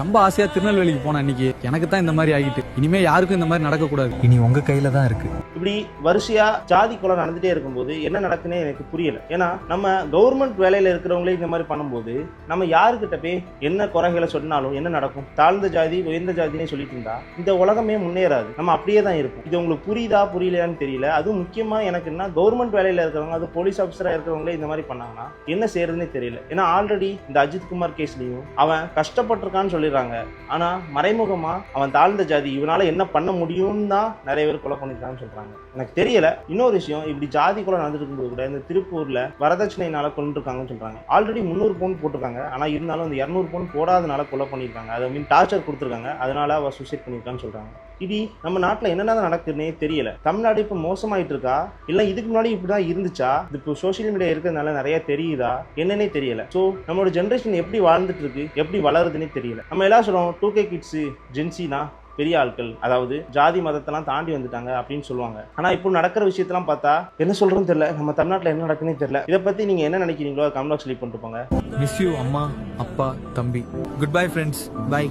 ரொம்ப ஆசையா திருநெல்வேலிக்கு போன அன்னைக்கு எனக்கு தான் இந்த மாதிரி ஆகிட்டு. இனிமே யாருக்கும் இந்த மாதிரி நடக்கக்கூடாது. இனி உங்க கையில தான் இருக்கு. இப்படி வரிசையா ஜாதி கொலை நடந்துட்டே இருக்கும்போது என்ன நடக்குன்னே எனக்கு புரியல. ஏன்னா நம்ம கவர்மெண்ட் வேலையில இருக்கிறவங்களே இந்த மாதிரி பண்ணும்போது நம்ம யாருக்கிட்ட போய் என்ன குறைகளை சொன்னாலும் என்ன நடக்கும்? தாழ்ந்த ஜாதி உயர்ந்த ஜாதினே சொல்லிட்டு இருந்தா இந்த உலகமே முன்னேறாது. நம்ம அப்படியே தான் இருக்கும். இது உங்களுக்கு புரியுதா புரியலையான்னு தெரியல. அதுவும் முக்கியமா எனக்கு என்ன, கவர்மெண்ட் வேலையில இருக்கிறவங்க, அது போலீஸ் ஆஃபீஸரா இருக்கிறவங்களே இந்த மாதிரி பண்ணாங்கன்னா என்ன செய்யறதுன்னே தெரியல. ஏன்னா ஆல்ரெடி இந்த அஜித் குமார் கேஸ்லயும் அவன் கஷ்டப்பட்டிருக்கான்னு சொல்லிடுறாங்க. ஆனா மறைமுகமா அவன் தாழ்ந்த ஜாதி, இவனால என்ன பண்ண முடியும்னு தான் நிறைய பேர் கொலை பண்ணிருக்கான்னு சொல்றாங்க. எனக்கு தெரியல. இன்னொரு விஷயம், இப்படி ஜாதி கொலை நடந்துட்டு இருக்கும்போது கூட இந்த திருப்பூர்ல வரதட்சணையினால கொண்டிருக்காங்கன்னு சொல்றாங்க. ஆல்ரெடி 300 பவுன் போட்டிருக்காங்க. ஆனா இருந்தாலும் அந்த 200 பவுன் போடாதனால கொலை பண்ணிருக்காங்க. அதை மீன் டார்ச்சர் கொடுத்துருக்காங்க. அதனால அவ சூசைட் பண்ணிருக்கான்னு சொல்றாங்க. இது நம்ம நாட்டுல என்னென்ன நடக்குதுன்னே தெரியல. தமிழ்நாடு இப்ப மோசமாயிட்டு இருக்கா இல்ல இதுக்கு முன்னாடி இப்படிதான் இருந்துச்சா? இப்போ சோசியல் மீடியா இருக்கிறதுனால நிறைய தெரியுதா என்னன்னே தெரியல. சோ நம்மளோட ஜென்ரேஷன் எப்படி வாழ்ந்துட்டு இருக்கு, எப்படி வளருதுன்னே தெரியல. நம்ம எல்லாம் சொல்றோம் 2K கிட்ஸ் ஜென்சினா பெரிய ஆட்கள், அதாவது ஜாதி மதத்தெல்லாம் தாண்டி வந்துட்டாங்க அப்படின்னு சொல்லுவாங்க. ஆனா இப்போ நடக்கிற விஷயத்தெல்லாம் பார்த்தா என்ன சொல்றதுன்னு தெரியல. நம்ம தமிழ்நாட்டில் என்ன நடக்குன்னே தெரியல. இதை பத்தி நீங்க என்ன நினைக்கிறீங்களோ கமெண்ட் பாக்ஸ்ல லீவ் பண்ணிட்டு போங்க. மிஸ் யூ அம்மா, அப்பா, தம்பி. Good bye friends. பை.